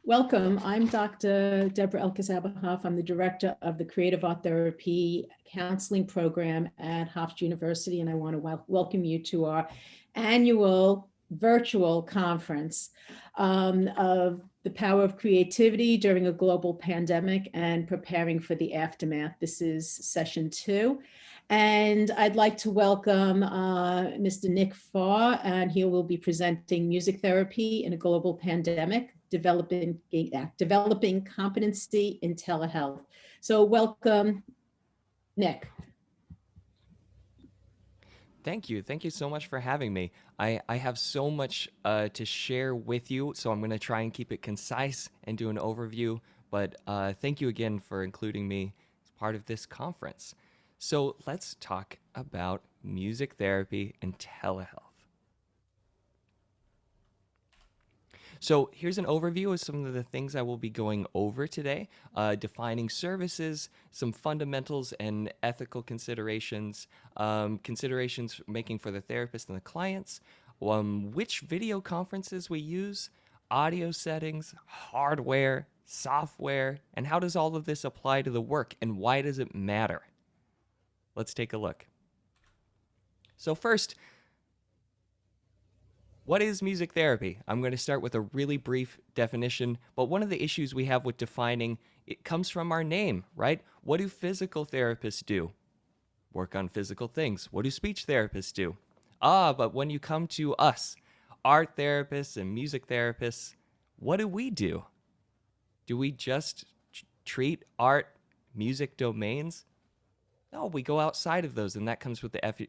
Welcome. I'm Dr. Deborah Elkes-Abahoff. I'm the director of the Creative Art Therapy Counseling Program at Hofstra University, and I want to welcome you to our annual virtual conference of the power of creativity during a global pandemic and preparing for the aftermath. This is session 2. And I'd like to welcome Mr. Nick Farr, and he will be presenting music therapy in a global pandemic, developing competency in telehealth. So welcome, Nick. Thank you. Thank you so much for having me. I have so much to share with you, so I'm going to try and keep it concise and do an overview. But thank you again for including me as part of this conference. So let's talk about music therapy and telehealth. So here's an overview of some of the things I will be going over today, defining services, some fundamentals and ethical considerations, considerations making for the therapist and the clients, which video conferences we use, audio settings, hardware, software, and how does all of this apply to the work and why does it matter? Let's take a look. So first, what is music therapy? I'm going to start with a really brief definition, but one of the issues we have with defining it comes from our name, right? What do physical therapists do? Work on physical things. What do speech therapists do? But when you come to us, art therapists and music therapists, what do we do? Do we just treat art, music domains? No, we go outside of those, and that comes with the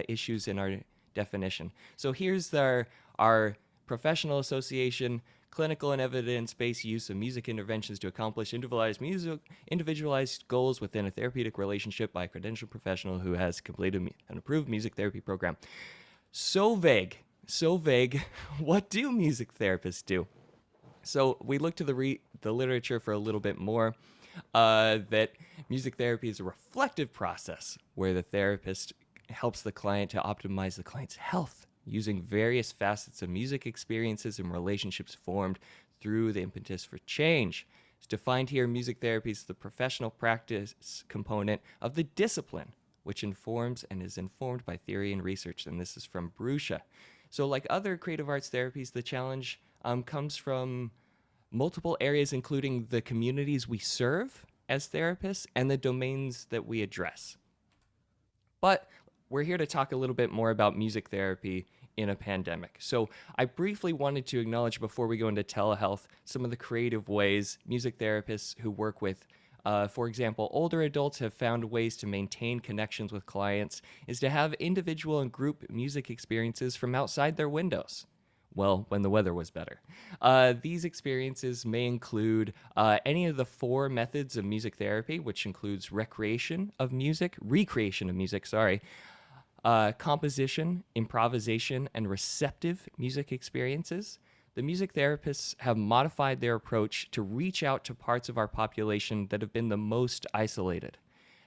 issues in our definition. So here's our professional association, clinical and evidence-based use of music interventions to accomplish individualized goals within a therapeutic relationship by a credentialed professional who has completed an approved music therapy program. So vague. What do music therapists do? So we look to the literature for a little bit more. That music therapy is a reflective process where the therapist helps the client to optimize the client's health using various facets of music experiences and relationships formed through the impetus for change. It's defined here, music therapy is the professional practice component of the discipline, which informs and is informed by theory and research, and this is from Bruscia. So like other creative arts therapies, the challenge comes from multiple areas, including the communities we serve as therapists and the domains that we address. But we're here to talk a little bit more about music therapy in a pandemic. So I briefly wanted to acknowledge before we go into telehealth some of the creative ways music therapists who work with, for example, older adults have found ways to maintain connections with clients is to have individual and group music experiences from outside their windows. Well, when the weather was better. These experiences may include any of the 4 methods of music therapy, which includes recreation of music, composition, improvisation, and receptive music experiences. The music therapists have modified their approach to reach out to parts of our population that have been the most isolated.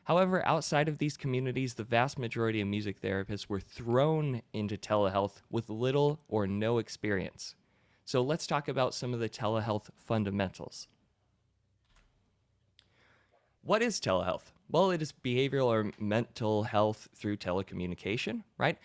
However, outside of these communities, the vast majority of music therapists were thrown into telehealth with little or no experience. So let's talk about some of the telehealth fundamentals. What is telehealth? Well, it is behavioral or mental health through telecommunication, right?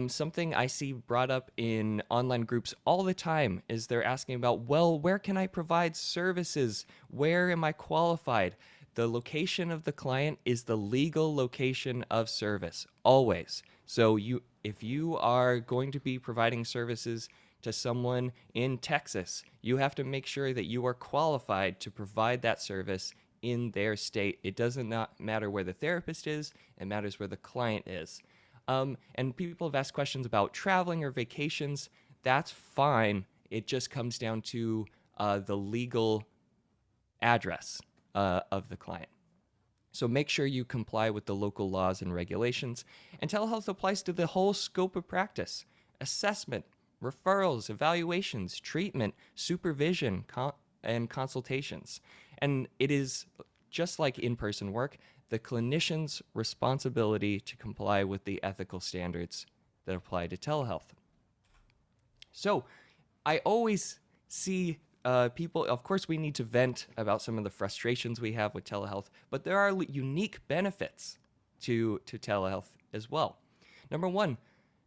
Something I see brought up in online groups all the time is they're asking about, well, where can I provide services? Where am I qualified? The location of the client is the legal location of service, always. So if you are going to be providing services to someone in Texas, you have to make sure that you are qualified to provide that service in their state. It doesn't not matter where the therapist is, it matters where the client is. And people have asked questions about traveling or vacations. That's fine. It just comes down to the legal address of the client. So make sure you comply with the local laws and regulations. And telehealth applies to the whole scope of practice: assessment, referrals, evaluations, treatment, supervision, and consultations. And it is, just like in-person work, the clinician's responsibility to comply with the ethical standards that apply to telehealth. So I always see people, of course, we need to vent about some of the frustrations we have with telehealth, but there are unique benefits to telehealth as well. Number one,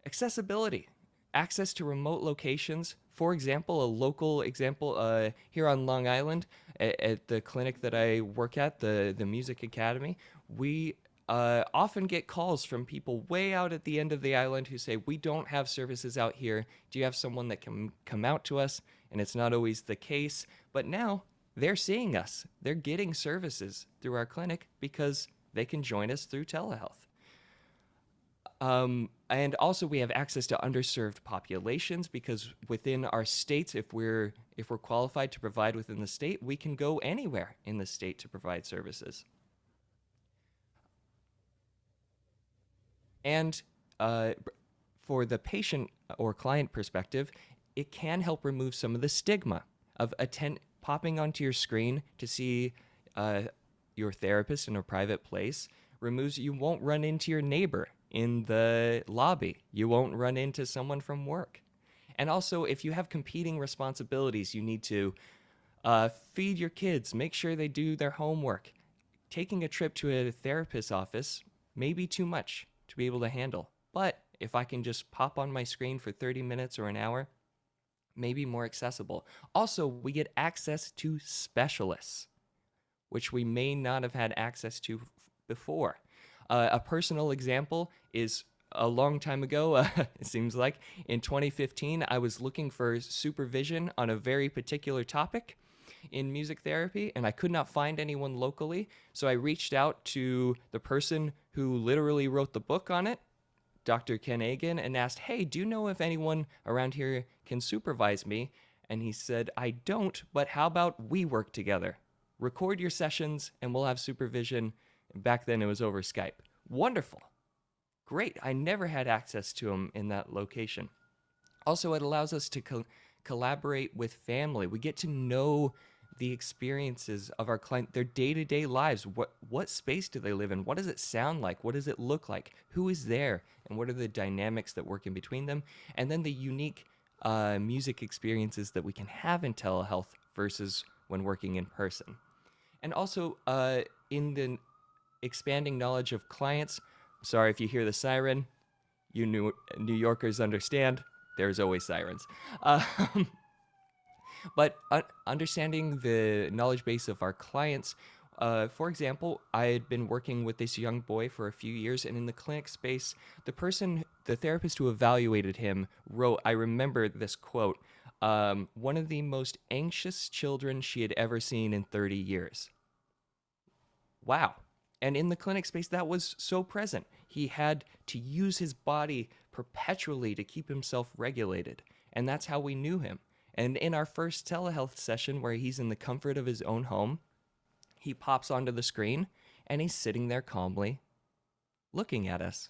accessibility, access to remote locations. For example, a local example here on Long Island at the clinic that I work at, the Music Academy, we often get calls from people way out at the end of the island who say, we don't have services out here. Do you have someone that can come out to us? And it's not always the case, but now they're seeing us. They're getting services through our clinic because they can join us through telehealth. And also we have access to underserved populations because within our states, if we're qualified to provide within the state, we can go anywhere in the state to provide services. And for the patient or client perspective, it can help remove some of the stigma of popping onto your screen to see your therapist in a private place. You won't run into your neighbor in the lobby. You won't run into someone from work. And also, if you have competing responsibilities, you need to feed your kids, make sure they do their homework. Taking a trip to a therapist's office may be too much to be able to handle. But if I can just pop on my screen for 30 minutes or an hour, maybe more accessible. Also, we get access to specialists, which we may not have had access to before. A personal example is a long time ago, it seems like, in 2015, I was looking for supervision on a very particular topic in music therapy, and I could not find anyone locally, so I reached out to the person who literally wrote the book on it, Dr. Ken Agan, and asked, hey, do you know if anyone around here can supervise me? And he said, I don't, but how about we work together? Record your sessions, and we'll have supervision. Back then, it was over Skype. Wonderful. Great. I never had access to him in that location. Also, it allows us to collaborate with family. We get to know the experiences of our client, their day-to-day lives. What space do they live in? What does it sound like? What does it look like? Who is there? And what are the dynamics that work in between them? And then the unique music experiences that we can have in telehealth versus when working in person. And also, in the expanding knowledge of clients, sorry if you hear the siren, you New Yorkers understand, there's always sirens. But understanding the knowledge base of our clients, for example, I had been working with this young boy for a few years, and in the clinic space, the therapist who evaluated him wrote, I remember this quote, one of the most anxious children she had ever seen in 30 years. Wow. And in the clinic space, that was so present. He had to use his body perpetually to keep himself regulated. And that's how we knew him. And in our first telehealth session, where he's in the comfort of his own home, he pops onto the screen and he's sitting there calmly looking at us.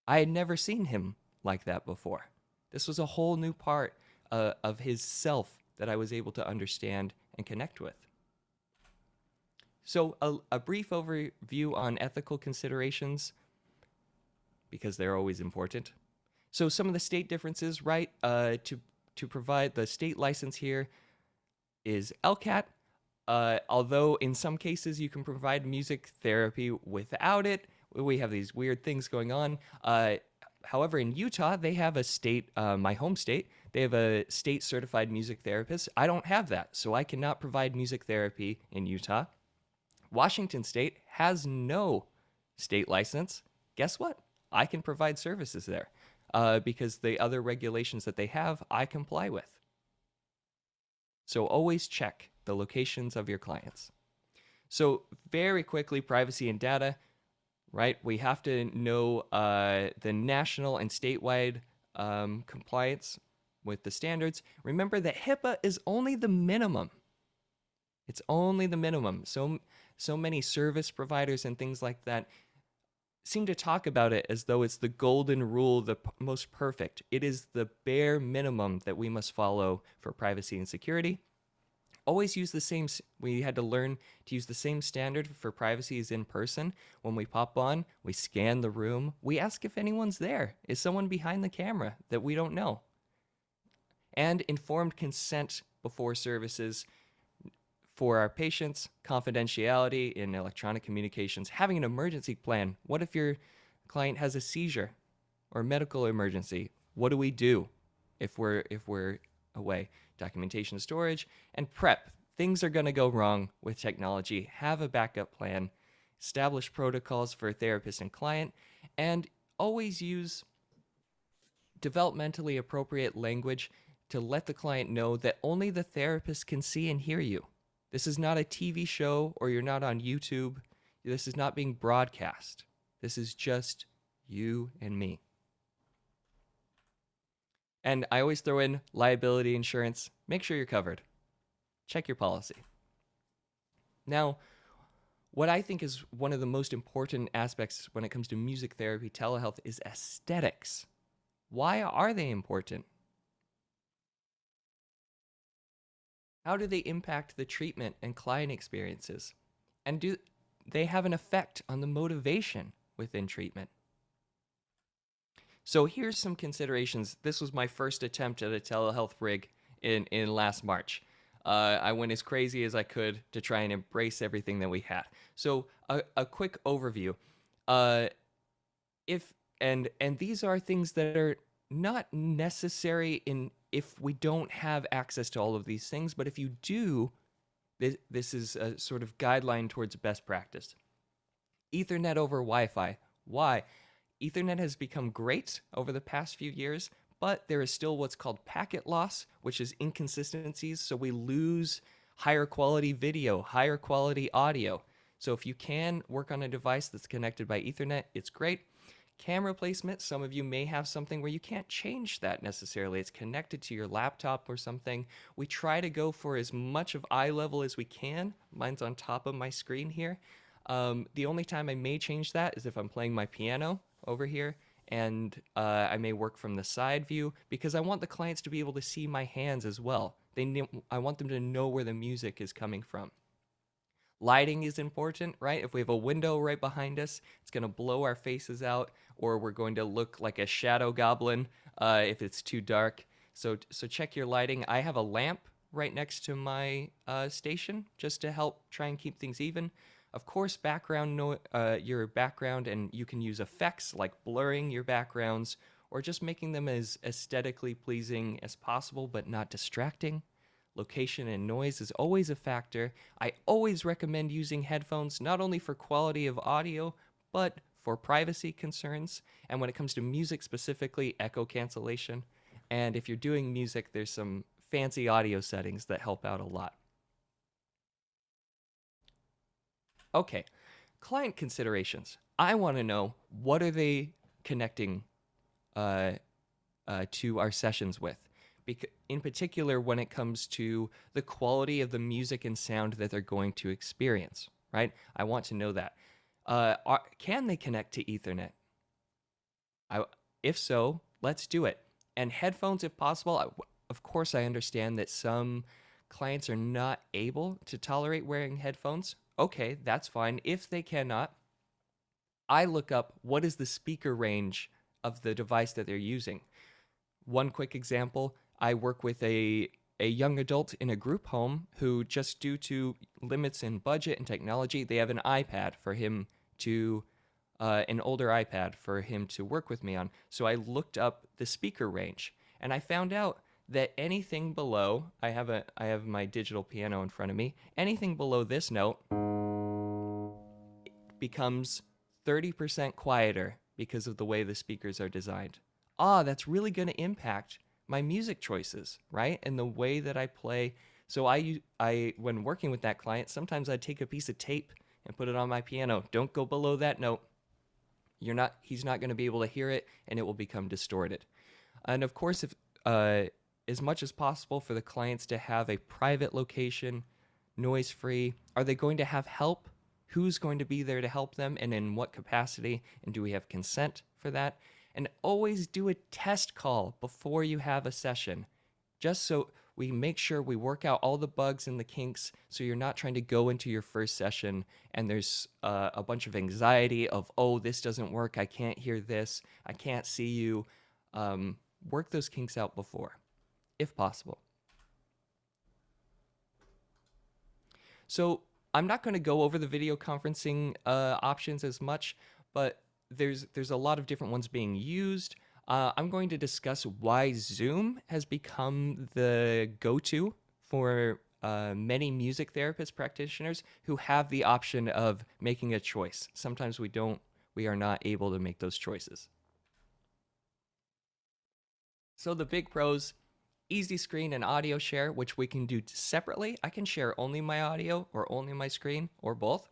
I had never seen him like that before. This was a whole new part of his self that I was able to understand and connect with. So a brief overview on ethical considerations, because they're always important. So some of the state differences, right? To provide the state license here is LCAT. Although in some cases you can provide music therapy without it. We have these weird things going on. However, in Utah, they have a state, my home state, they have a state certified music therapist. I don't have that, so I cannot provide music therapy in Utah. Washington State has no state license. Guess what? I can provide services there because the other regulations that they have, I comply with. So always check the locations of your clients. So very quickly, privacy and data, right? We have to know the national and statewide compliance with the standards. Remember that HIPAA is only the minimum. It's only the minimum. So many service providers and things like that seem to talk about it as though it's the golden rule, the most perfect. It is the bare minimum that we must follow for privacy and security. Always use the same, we had to learn to use the same standard for privacy as in person. When we pop on, we scan the room. We ask if anyone's there. Is someone behind the camera that we don't know? And informed consent before services for our patients, confidentiality in electronic communications, having an emergency plan. What if your client has a seizure or medical emergency? What do we do if we're away? Documentation, storage, and prep. Things are going to go wrong with technology. Have a backup plan. Establish protocols for therapist and client, and always use developmentally appropriate language to let the client know that only the therapist can see and hear you. This is not a TV show, or you're not on YouTube. This is not being broadcast. This is just you and me. And I always throw in liability insurance. Make sure you're covered. Check your policy. Now, what I think is one of the most important aspects when it comes to music therapy telehealth is aesthetics. Why are they important? How do they impact the treatment and client experiences? And do they have an effect on the motivation within treatment? So here's some considerations. This was my first attempt at a telehealth rig in last March. I went as crazy as I could to try and embrace everything that we had. So a quick overview. And these are things that are not necessary if we don't have access to all of these things, but if you do, this is a sort of guideline towards best practice. Ethernet over Wi-Fi. Why? Ethernet has become great over the past few years, but there is still what's called packet loss, which is inconsistencies. So we lose higher quality video, higher quality audio. So if you can work on a device that's connected by Ethernet, it's great. Camera placement, some of you may have something where you can't change that necessarily. It's connected to your laptop or something. We try to go for as much of eye level as we can. Mine's on top of my screen here. The only time I may change that is if I'm playing my piano over here, and I may work from the side view because I want the clients to be able to see my hands as well. I want them to know where the music is coming from. Lighting is important, right? If we have a window right behind us, it's going to blow our faces out, or we're going to look like a shadow goblin if it's too dark. So check your lighting. I have a lamp right next to my station just to help try and keep things even. Of course, your background, and you can use effects like blurring your backgrounds or just making them as aesthetically pleasing as possible but not distracting. Location and noise is always a factor. I always recommend using headphones, not only for quality of audio, but for privacy concerns. And when it comes to music specifically, echo cancellation. And if you're doing music, there's some fancy audio settings that help out a lot. Okay, client considerations. I want to know, what are they connecting to our sessions with? In particular, when it comes to the quality of the music and sound that they're going to experience, right? I want to know that. Can they connect to Ethernet? If so, let's do it. And headphones, if possible. Of course, I understand that some clients are not able to tolerate wearing headphones. Okay, that's fine. If they cannot, I look up what is the speaker range of the device that they're using. One quick example, I work with a young adult in a group home who, just due to limits in budget and technology, they have an iPad for him to, an older iPad for him to work with me on. So I looked up the speaker range, and I found out that anything below, I have my digital piano in front of me, anything below this note becomes 30% quieter because of the way the speakers are designed. That's really going to impact my music choices, right? And the way that I play. So I when working with that client, sometimes I'd take a piece of tape and put it on my piano. Don't go below that note. He's not going to be able to hear it, and it will become distorted. And of course, if as much as possible for the clients to have a private location, noise-free. Are they going to have help? Who's going to be there to help them, and in what capacity? And do we have consent for that? And always do a test call before you have a session, just so we make sure we work out all the bugs and the kinks, so you're not trying to go into your first session and there's a bunch of anxiety of, oh, this doesn't work, I can't hear this, I can't see you. Work those kinks out before, if possible. So I'm not going to go over the video conferencing options as much, but there's a lot of different ones being used. I'm going to discuss why Zoom has become the go-to for many music therapist practitioners who have the option of making a choice. Sometimes we are not able to make those choices. So the big pros: easy screen and audio share, which we can do separately. I can share only my audio or only my screen or both.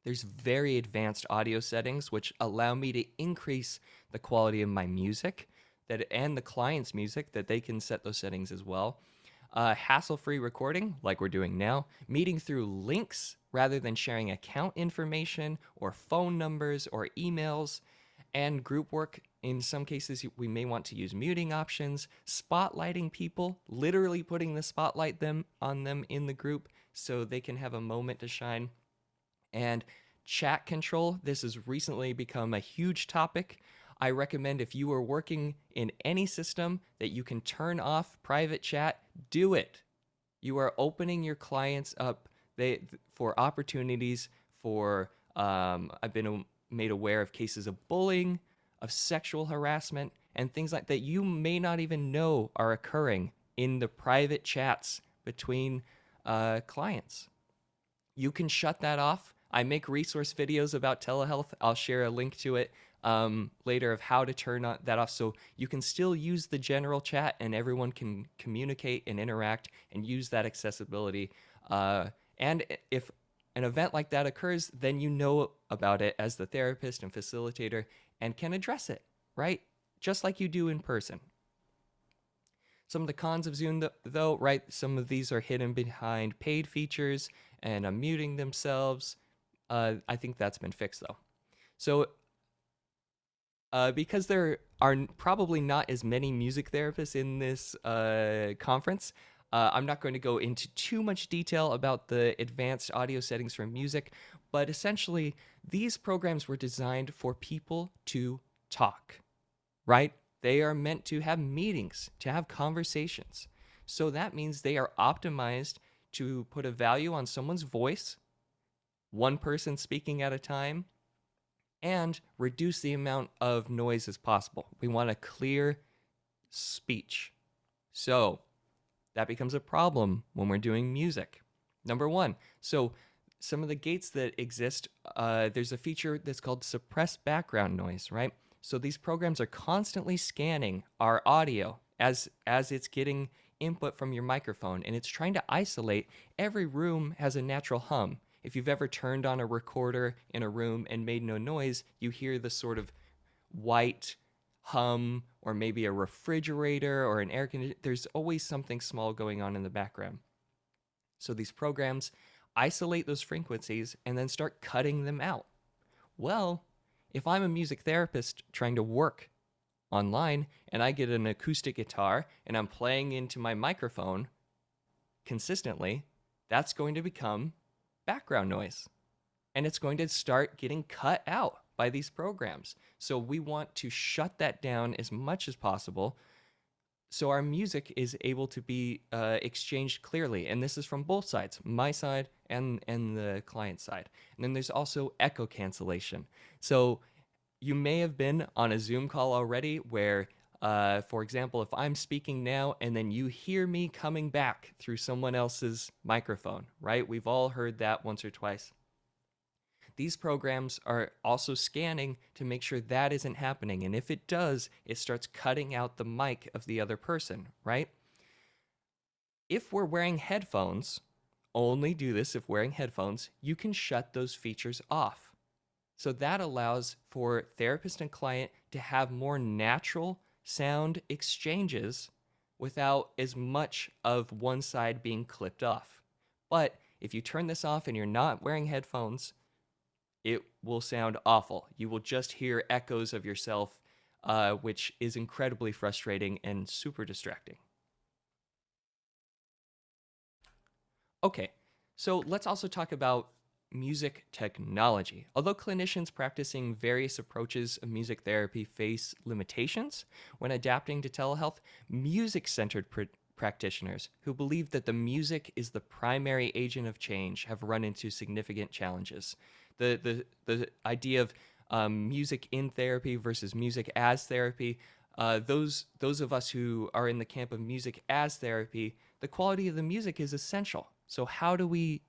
There's very advanced audio settings which allow me to increase the quality of my music and the client's music, that they can set those settings as well. Hassle-free recording, like we're doing now, meeting through links rather than sharing account information or phone numbers or emails, and group work. In some cases, we may want to use muting options, spotlighting people, literally putting the spotlight on them in the group so they can have a moment to shine. And chat control, this has recently become a huge topic. I recommend, if you are working in any system that you can turn off private chat, do it. You are opening your clients up for opportunities for, I've been made aware of cases of bullying, of sexual harassment, and things like that you may not even know are occurring in the private chats between clients. You can shut that off. I make resource videos about telehealth. I'll share a link to it later of how to turn that off, so you can still use the general chat and everyone can communicate and interact and use that accessibility. And if an event like that occurs, then you know about it as the therapist and facilitator and can address it, right? Just like you do in person. Some of the cons of Zoom, though, right? Some of these are hidden behind paid features and muting themselves. I think that's been fixed, though. So because there are probably not as many music therapists in this conference, I'm not going to go into too much detail about the advanced audio settings for music, but essentially, these programs were designed for people to talk, right? They are meant to have meetings, to have conversations. So that means they are optimized to put a value on someone's voice, one person speaking at a time, and reduce the amount of noise as possible. We want a clear speech. So that becomes a problem when we're doing music. Number one, so some of the gates that exist, there's a feature that's called suppress background noise, right? So these programs are constantly scanning our audio as it's getting input from your microphone, and it's trying to isolate. Every room has a natural hum. If you've ever turned on a recorder in a room and made no noise, you hear the sort of white hum, or maybe a refrigerator or an air conditioner. There's always something small going on in the background. So these programs isolate those frequencies and then start cutting them out. Well, if I'm a music therapist trying to work online and I get an acoustic guitar and I'm playing into my microphone consistently, that's going to become background noise. And it's going to start getting cut out by these programs. So we want to shut that down as much as possible so our music is able to be exchanged clearly. And this is from both sides, my side and the client side. And then there's also echo cancellation. So you may have been on a Zoom call already where, for example, if I'm speaking now and then you hear me coming back through someone else's microphone, right? We've all heard that once or twice. These programs are also scanning to make sure that isn't happening. And if it does, it starts cutting out the mic of the other person, right? If we're wearing headphones, only do this if wearing headphones, you can shut those features off. So that allows for therapist and client to have more natural sound exchanges without as much of one side being clipped off. But if you turn this off and you're not wearing headphones, it will sound awful. You will just hear echoes of yourself, which is incredibly frustrating and super distracting. Okay, so let's also talk about music technology. Although clinicians practicing various approaches of music therapy face limitations when adapting to telehealth, music-centered practitioners who believe that the music is the primary agent of change have run into significant challenges. The idea of music in therapy versus music as therapy. Those of us who are in the camp of music as therapy, the quality of the music is essential. So how do we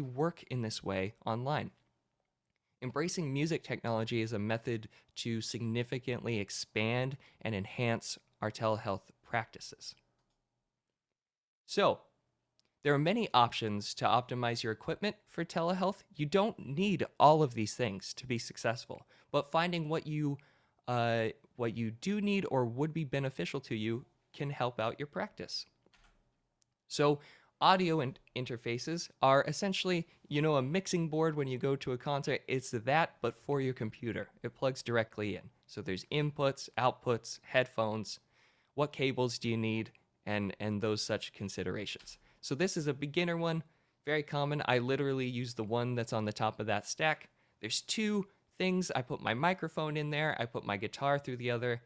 work in this way online? Embracing music technology is a method to significantly expand and enhance our telehealth practices. So, there are many options to optimize your equipment for telehealth. You don't need all of these things to be successful, but finding what you do need or would be beneficial to you can help out your practice. So, audio interfaces are essentially, a mixing board when you go to a concert. It's that, but for your computer. It plugs directly in. So there's inputs, outputs, headphones. What cables do you need? And those such considerations. So this is a beginner one, very common. I literally use the one that's on the top of that stack. There's two things. I put my microphone in there. I put my guitar through the other.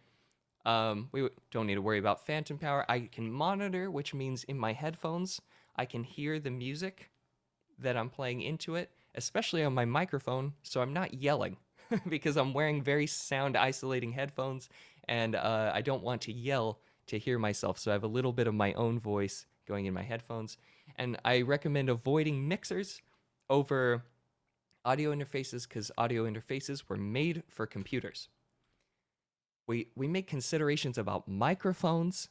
We don't need to worry about phantom power. I can monitor, which means in my headphones, I can hear the music that I'm playing into it, especially on my microphone, so I'm not yelling because I'm wearing very sound isolating headphones, and I don't want to yell to hear myself, so I have a little bit of my own voice going in my headphones. And I recommend avoiding mixers over audio interfaces because audio interfaces were made for computers. We make considerations about microphones.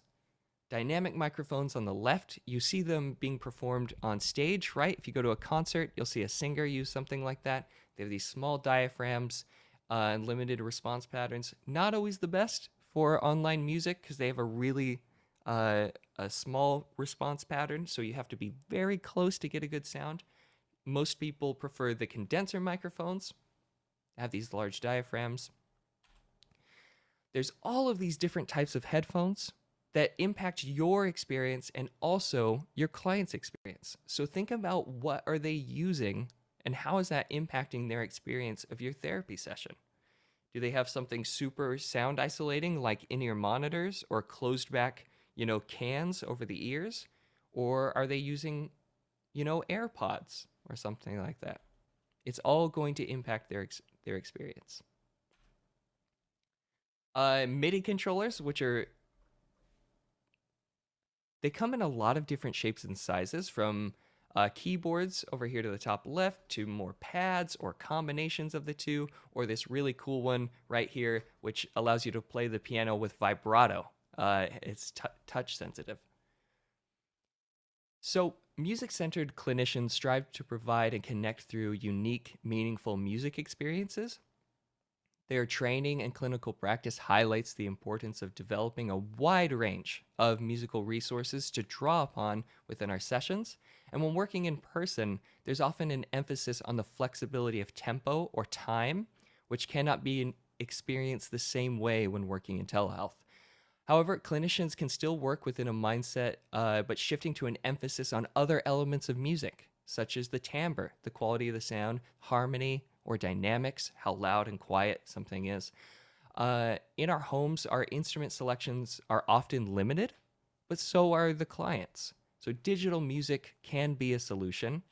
Dynamic microphones on the left, you see them being performed on stage, right? If you go to a concert, you'll see a singer use something like that. They have these small diaphragms and limited response patterns. Not always the best for online music because they have a really a small response pattern, so you have to be very close to get a good sound. Most people prefer the condenser microphones, have these large diaphragms. There's all of these different types of headphones that impact your experience and also your client's experience. So think about what are they using and how is that impacting their experience of your therapy session? Do they have something super sound isolating like in-ear monitors or closed back, cans over the ears? Or are they using, AirPods or something like that? It's all going to impact their experience. MIDI controllers, they come in a lot of different shapes and sizes, from keyboards over here to the top left to more pads or combinations of the two, or this really cool one right here, which allows you to play the piano with vibrato. It's touch sensitive. So music-centered clinicians strive to provide and connect through unique, meaningful music experiences. Their training and clinical practice highlights the importance of developing a wide range of musical resources to draw upon within our sessions. And when working in person, there's often an emphasis on the flexibility of tempo or time, which cannot be experienced the same way when working in telehealth. However, clinicians can still work within a mindset, but shifting to an emphasis on other elements of music, such as the timbre, the quality of the sound, harmony, or dynamics, how loud and quiet something is. In our homes, our instrument selections are often limited, but so are the clients. So digital music can be a solution.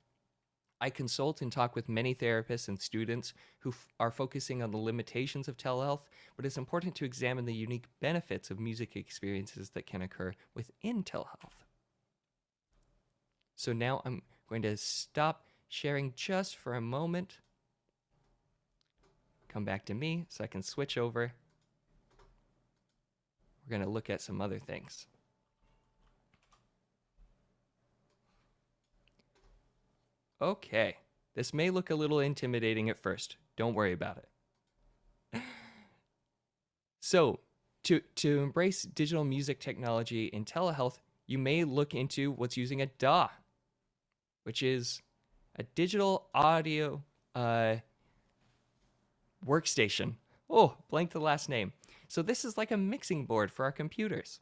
I consult and talk with many therapists and students who are focusing on the limitations of telehealth, but it's important to examine the unique benefits of music experiences that can occur within telehealth. So now I'm going to stop sharing just for a moment. Come back to me so I can switch over. We're going to look at some other things. Okay, this may look a little intimidating at first. Don't worry about it. So, to embrace digital music technology in telehealth, you may look into what's using a DAW, which is a digital audio workstation. Oh, blanked the last name. So this is like a mixing board for our computers.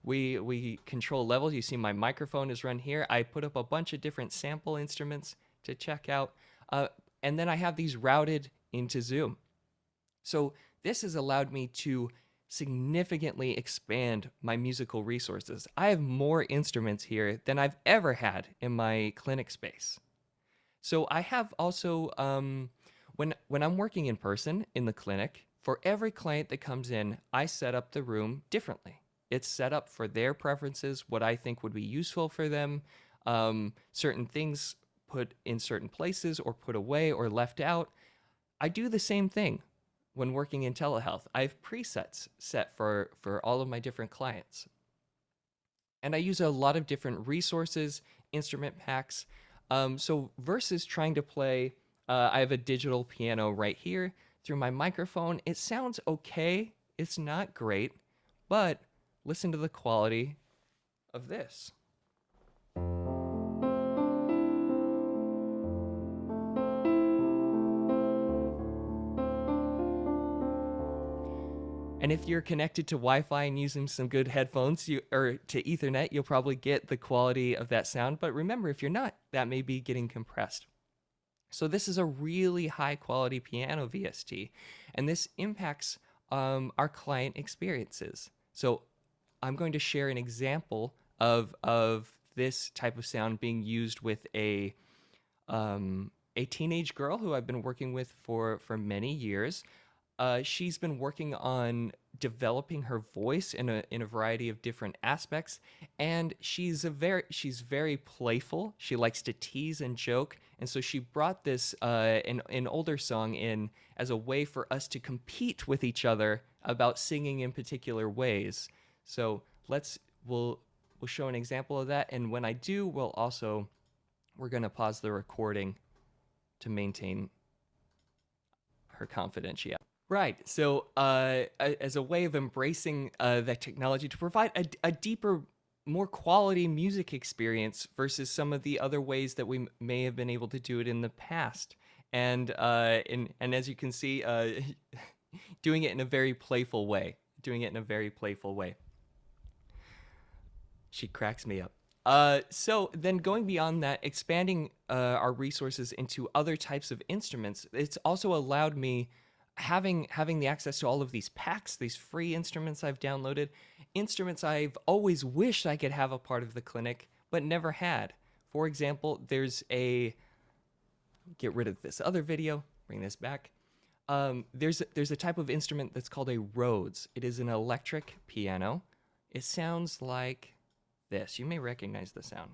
We control levels. You see my microphone is run here. I put up a bunch of different sample instruments to check out. And then I have these routed into Zoom. So this has allowed me to significantly expand my musical resources. I have more instruments here than I've ever had in my clinic space. So I have also, when I'm working in person in the clinic, for every client that comes in, I set up the room differently. It's set up for their preferences, what I think would be useful for them, certain things put in certain places or put away or left out. I do the same thing when working in telehealth. I have presets set for all of my different clients. And I use a lot of different resources, instrument packs. So versus trying to play, I have a digital piano right here through my microphone. It sounds okay. It's not great, but listen to the quality of this. And if you're connected to Wi-Fi and using some good headphones or to Ethernet, you'll probably get the quality of that sound. But remember, if you're not, that may be getting compressed. So this is a really high quality piano VST, and this impacts our client experiences. So I'm going to share an example of this type of sound being used with a teenage girl who I've been working with for many years. She's been working on developing her voice in a variety of different aspects, and she's very playful. She likes to tease and joke, and so she brought this an older song in as a way for us to compete with each other about singing in particular ways. So we'll show an example of that, and when I do, we're going to pause the recording to maintain her confidentiality. Right. So, as a way of embracing that technology to provide a deeper, more quality music experience versus some of the other ways that we may have been able to do it in the past, and as you can see, doing it in a very playful way. She cracks me up. So then going beyond that, expanding our resources into other types of instruments, it's also allowed me having the access to all of these packs, these free instruments I've downloaded, instruments I've always wished I could have a part of the clinic, but never had. For example, get rid of this other video, bring this back. There's a type of instrument that's called a Rhodes. It is an electric piano. It sounds like this. You may recognize the sound.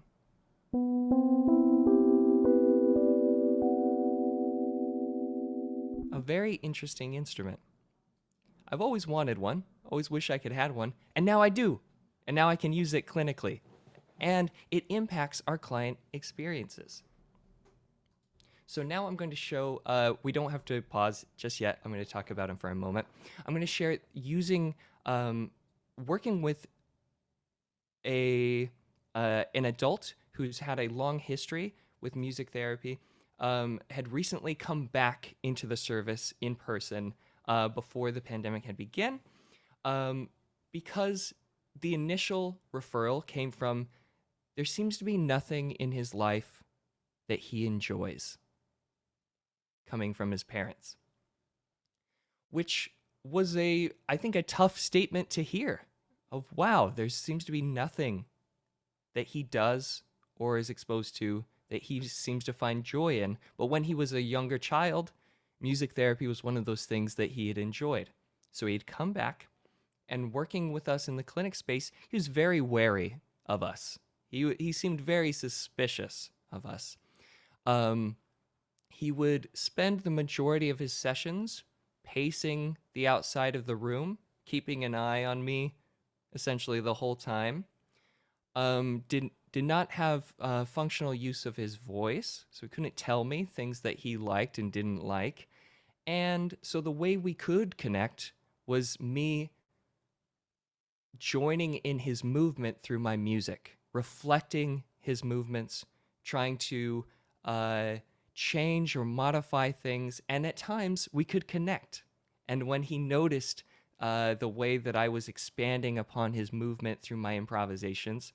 A very interesting instrument. I've always wanted one, always wish I could have one, and now I do. And now I can use it clinically. And it impacts our client experiences. So now I'm going to show, we don't have to pause just yet. I'm going to talk about them for a moment. I'm going to share using, working with an adult who's had a long history with music therapy, had recently come back into the service in person before the pandemic had begun, because the initial referral came from, there seems to be nothing in his life that he enjoys coming from his parents, which was I think a tough statement to hear of, wow, there seems to be nothing that he does or is exposed to that he seems to find joy in. But when he was a younger child, music therapy was one of those things that he had enjoyed. So he'd come back, and working with us in the clinic space, he was very wary of us. He seemed very suspicious of us. He would spend the majority of his sessions pacing the outside of the room, keeping an eye on me essentially the whole time. Did not have functional use of his voice, so he couldn't tell me things that he liked and didn't like. And so the way we could connect was me joining in his movement through my music, reflecting his movements, trying to change or modify things, and at times we could connect. And when he noticed the way that I was expanding upon his movement through my improvisations,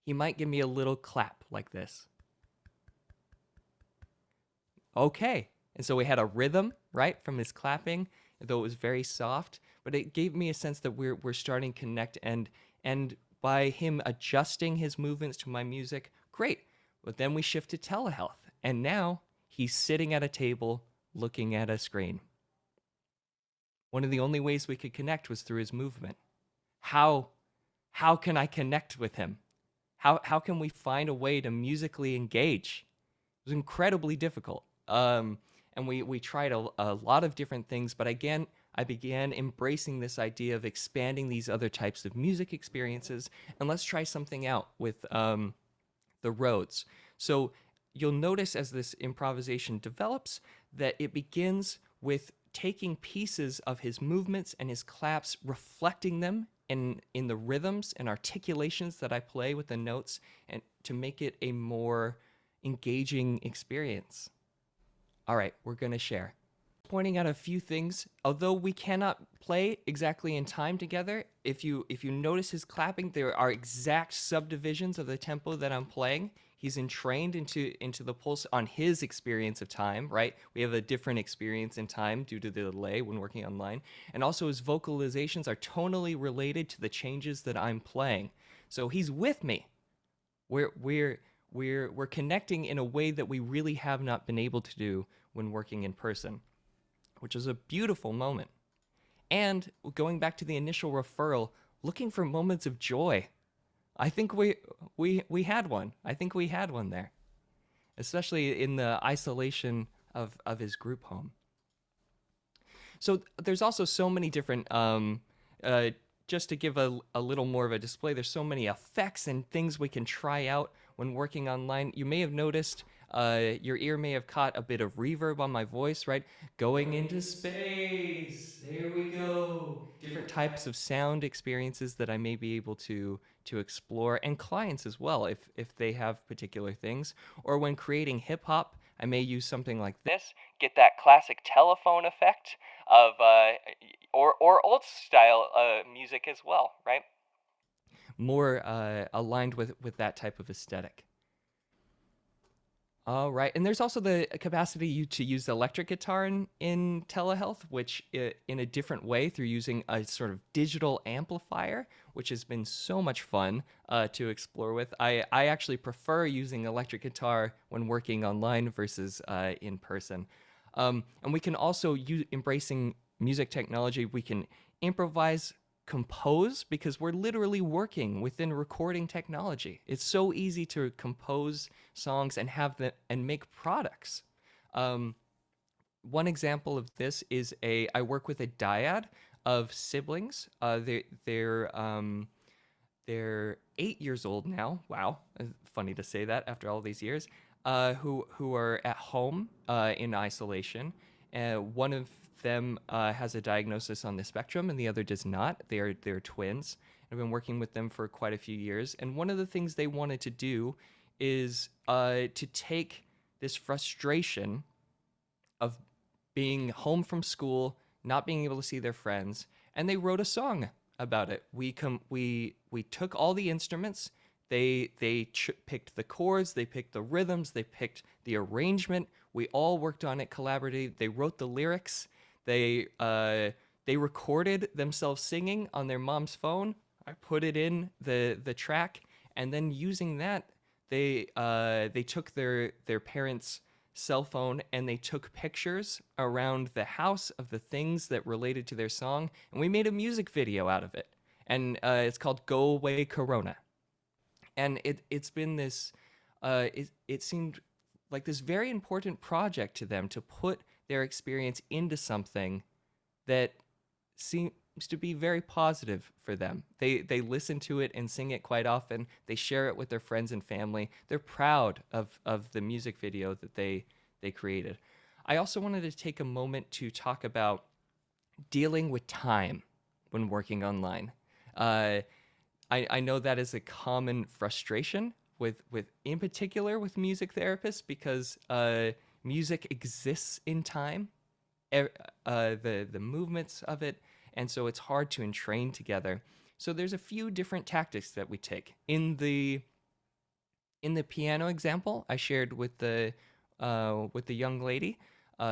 he might give me a little clap like this. Okay. And so we had a rhythm, right, from his clapping. though it was very soft, but it gave me a sense that we're starting to connect, and by him adjusting his movements to my music, great. But then we shift to telehealth, and now he's sitting at a table looking at a screen. One of the only ways we could connect was through his movement. How can I connect with him? How can we find a way to musically engage? It was incredibly difficult. And we tried a lot of different things, but again, I began embracing this idea of expanding these other types of music experiences, and let's try something out with the roads. So you'll notice as this improvisation develops that it begins with taking pieces of his movements and his claps, reflecting them in the rhythms and articulations that I play with the notes, and to make it a more engaging experience. All right, we're going to share. Pointing out a few things, although we cannot play exactly in time together, if you notice his clapping, there are exact subdivisions of the tempo that I'm playing. He's entrained into the pulse on his experience of time, right? We have a different experience in time due to the delay when working online. And also his vocalizations are tonally related to the changes that I'm playing. So he's with me. We're connecting in a way that we really have not been able to do when working in person, which is a beautiful moment. And going back to the initial referral, looking for moments of joy. I think we had one. I think we had one there, especially in the isolation of his group home. So there's also so many different, just to give a little more of a display, there's so many effects and things we can try out when working online. You may have noticed, your ear may have caught a bit of reverb on my voice, right? Going into space, there we go. Different types of sound experiences that I may be able to explore, and clients as well, if they have particular things. Or when creating hip hop, I may use something like this, get that classic telephone effect of, or old style music as well, right? More aligned with that type of aesthetic. All right, and there's also the capacity to use the electric guitar in telehealth, which in a different way through using a sort of digital amplifier, which has been so much fun to explore with. I actually prefer using electric guitar when working online versus in person. And we can also embracing music technology, we can improvise, compose, because we're literally working within recording technology. It's so easy to compose songs and have them and make products. One example of this is I work with a dyad of siblings. They're 8 years old now. Wow, funny to say that after all these years. Who are at home in isolation. One of them has a diagnosis on the spectrum, and the other does not. They're twins. I've been working with them for quite a few years, and one of the things they wanted to do is to take this frustration of being home from school, not being able to see their friends, and they wrote a song about it. We took all the instruments. They picked the chords, they picked the rhythms, they picked the arrangement. We all worked on it collaboratively. They wrote the lyrics. They recorded themselves singing on their mom's phone. I put it in the track, and then using that, they took their parents' cell phone and they took pictures around the house of the things that related to their song, and we made a music video out of it. And it's called "Go Away Corona." And it's been this, it seemed like this very important project to them to put their experience into something that seems to be very positive for them. They listen to it and sing it quite often. They share it with their friends and family. They're proud of the music video that they created. I also wanted to take a moment to talk about dealing with time when working online. I know that is a common frustration with in particular with music therapists, because music exists in time, the movements of it, and so it's hard to entrain together. So there's a few different tactics that we take. In the piano example I shared with the young lady,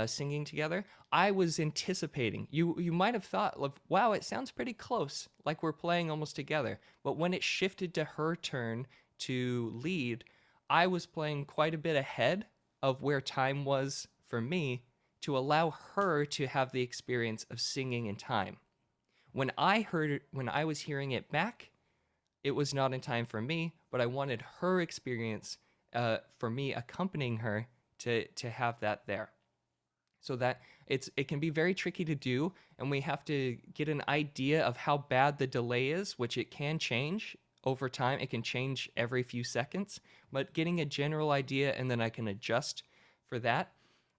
singing together, I was anticipating. You might have thought, wow, it sounds pretty close, like we're playing almost together. But when it shifted to her turn to lead, I was playing quite a bit ahead of where time was for me to allow her to have the experience of singing in time. When I was hearing it back, it was not in time for me, but I wanted her experience for me accompanying her to have that there. So that it can be very tricky to do, and we have to get an idea of how bad the delay is, which it can change over time. It can change every few seconds, but getting a general idea, and then I can adjust for that.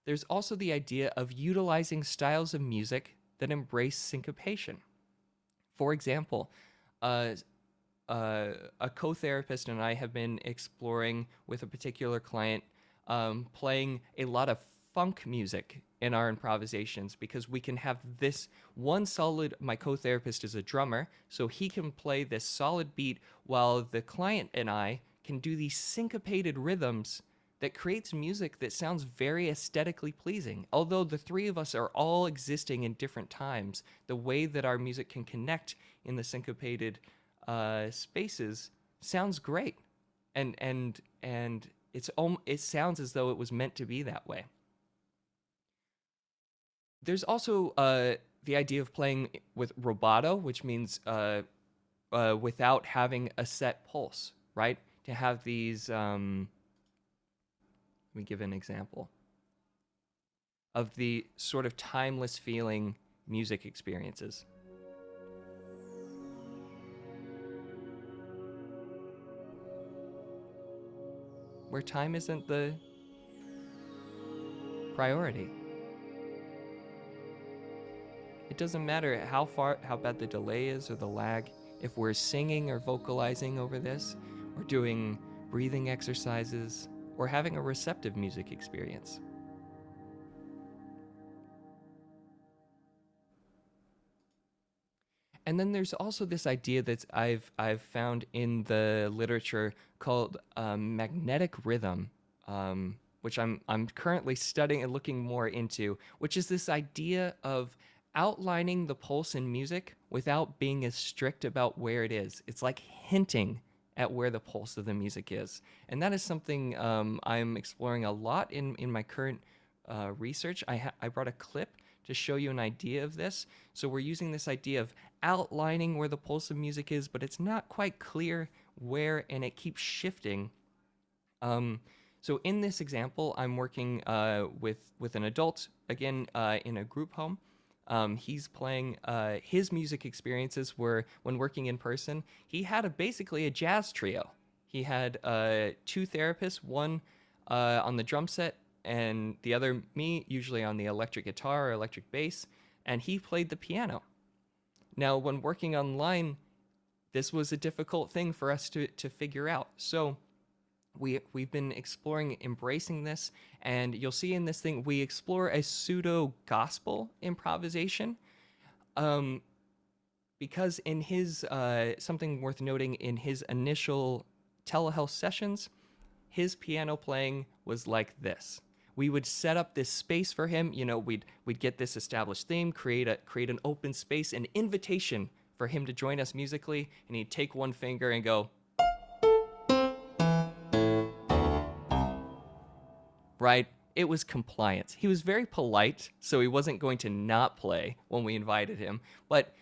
There's also the idea of utilizing styles of music that embrace syncopation. For example, a co-therapist and I have been exploring with a particular client playing a lot of funk music in our improvisations, because we can have this one solid, my co-therapist is a drummer, so he can play this solid beat while the client and I can do these syncopated rhythms that creates music that sounds very aesthetically pleasing. Although the three of us are all existing in different times, the way that our music can connect in the syncopated spaces sounds great, and it sounds as though it was meant to be that way. There's also the idea of playing with rubato, which means without having a set pulse, right? To have these, let me give an example of the sort of timeless feeling music experiences. Where time isn't the priority. It doesn't matter how bad the delay is or the lag. If we're singing or vocalizing over this, or doing breathing exercises, or having a receptive music experience. And then there's also this idea that I've found in the literature called magnetic rhythm, which I'm currently studying and looking more into, which is this idea of outlining the pulse in music without being as strict about where it is. It's like hinting at where the pulse of the music is. And that is something I'm exploring a lot in my current research. I brought a clip to show you an idea of this. So we're using this idea of outlining where the pulse of music is, but it's not quite clear where, and it keeps shifting. So in this example, I'm working with an adult, again, in a group home. He's playing his music experiences were, when working in person, he had basically a jazz trio. He had two therapists, one on the drum set and the other, me, usually on the electric guitar or electric bass, and he played the piano. Now, when working online, this was a difficult thing for us to figure out. So we've been exploring embracing this, and you'll see in this thing, we explore a pseudo-gospel improvisation, because in his, something worth noting, in his initial telehealth sessions, his piano playing was like this. We would set up this space for him, you know, we'd get this established theme, create an open space, an invitation for him to join us musically, and he'd take one finger and go, right? It was compliance. He was very polite, so he wasn't going to not play when we invited him, but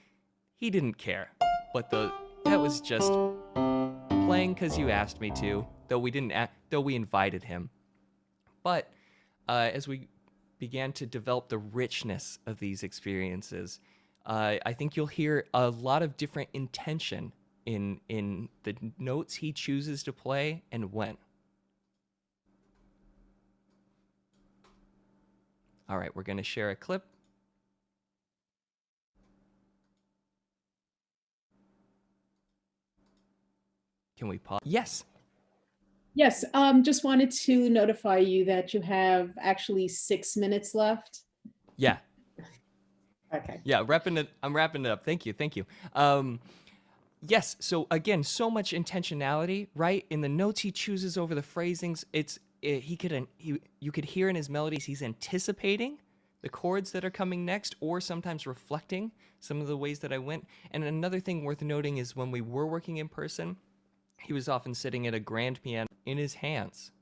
he didn't care. But that was just playing because you asked me to, though we invited him. But as we began to develop the richness of these experiences, I think you'll hear a lot of different intention in the notes he chooses to play and when. All right, we're going to share a clip. Can we pause? Yes. Yes, just wanted to notify you that you have actually 6 minutes left. Yeah. Okay. Yeah, I'm wrapping it up. Thank you. Yes, so again, so much intentionality, right? In the notes he chooses over the phrasings, you could hear in his melodies he's anticipating the chords that are coming next, or sometimes reflecting some of the ways that I went. And another thing worth noting is when we were working in person, he was often sitting at a grand piano in his hands,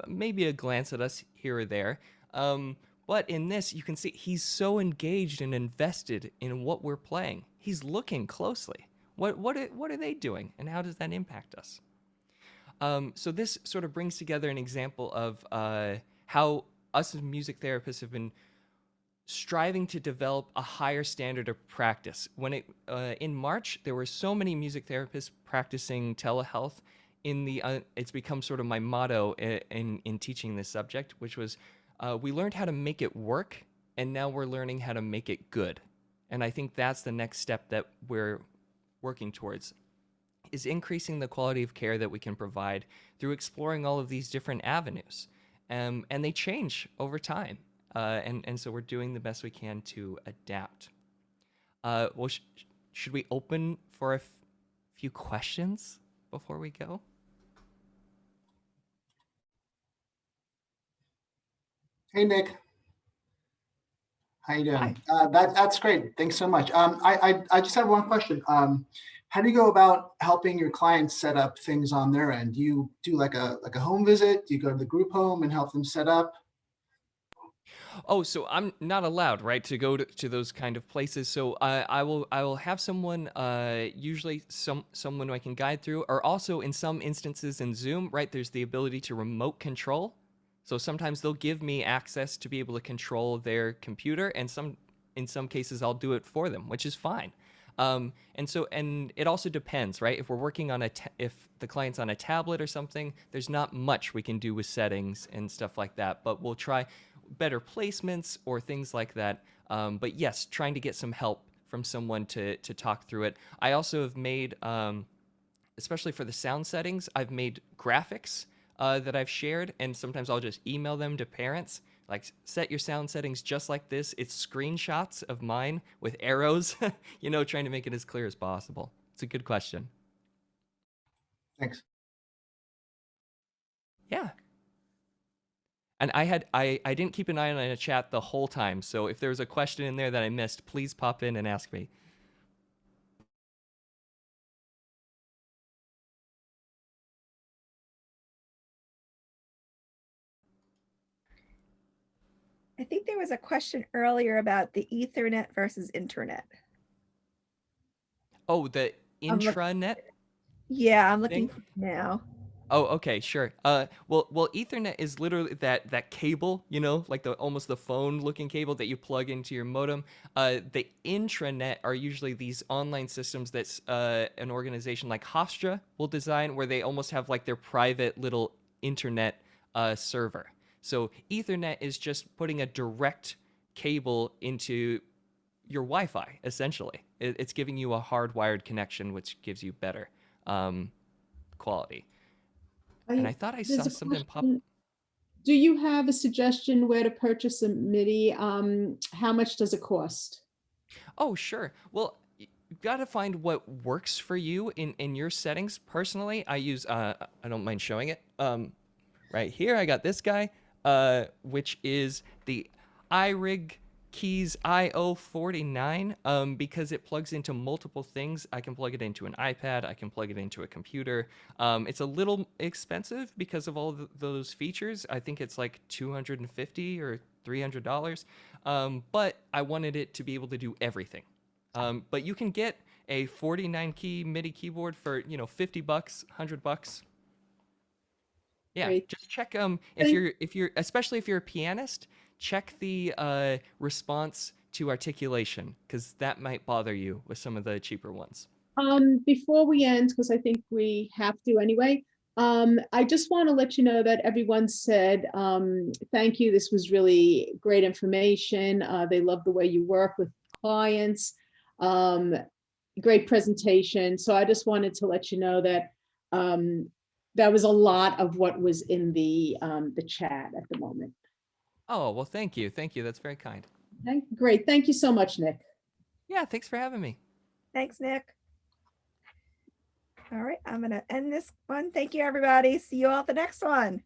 maybe a glance at us here or there. But in this, you can see he's so engaged and invested in what we're playing. He's looking closely. What are they doing, and how does that impact us? So this sort of brings together an example of how us as music therapists have been striving to develop a higher standard of practice. When in March, there were so many music therapists practicing telehealth. It's become sort of my motto in teaching this subject, which was we learned how to make it work, and now we're learning how to make it good. And I think that's the next step that we're working towards, is increasing the quality of care that we can provide through exploring all of these different avenues. And they change over time. And so we're doing the best we can to adapt. Well, should we open for a few questions before we go? Hey, Nick. How you doing? Hi. That's great. Thanks so much. I just have one question. How do you go about helping your clients set up things on their end? Do you do like a home visit? Do you go to the group home and help them set up? Oh, so I'm not allowed, right, to go to those kind of places. So I will have someone, usually someone who I can guide through, or also in some instances in Zoom, right, there's the ability to remote control. So sometimes they'll give me access to be able to control their computer, and in some cases I'll do it for them, which is fine. And it also depends, right? If we're working on if the client's on a tablet or something, there's not much we can do with settings and stuff like that. But we'll try better placements or things like that. But yes, trying to get some help from someone to talk through it. I also have made, especially for the sound settings, I've made graphics that I've shared, and sometimes I'll just email them to parents. Like, set your sound settings just like this. It's screenshots of mine with arrows, trying to make it as clear as possible. It's a good question. Thanks. Yeah. And I didn't keep an eye on a chat the whole time, so if there's a question in there that I missed, please pop in and ask me. I think there was a question earlier about the Ethernet versus internet. Oh, the intranet? Yeah, I'm looking thing? now. Oh, okay, sure. Well, Ethernet is literally that cable, like almost the phone-looking cable that you plug into your modem. The intranet are usually these online systems that's an organization like Hofstra will design, where they almost have like their private little internet server. So Ethernet is just putting a direct cable into your Wi-Fi, essentially. It's giving you a hardwired connection, which gives you better quality. And I thought I saw something pop. Do you have a suggestion where to purchase a MIDI? How much does it cost? Oh, sure. Well, you've got to find what works for you in your settings. Personally, I use, I don't mind showing it. Right here, I got this guy, which is the iRig Keys IO49, because it plugs into multiple things. I can plug it into an iPad. I can plug it into a computer. It's a little expensive because of all those features. I think it's like $250 or $300. But I wanted it to be able to do everything. But you can get a 49 key MIDI keyboard for, $50, $100. Yeah, Great. just check if you're especially if you're a pianist, check the response to articulation, because that might bother you with some of the cheaper ones. Before we end, because I think we have to anyway, I just want to let you know that everyone said thank you. This was really great information. They love the way you work with clients. Great presentation. So I just wanted to let you know that that was a lot of what was in the chat at the moment. Oh, well, thank you. Thank you. That's very kind. Okay, great. Thank you so much, Nick. Yeah, thanks for having me. Thanks, Nick. All right, I'm going to end this one. Thank you, everybody. See you all at the next one.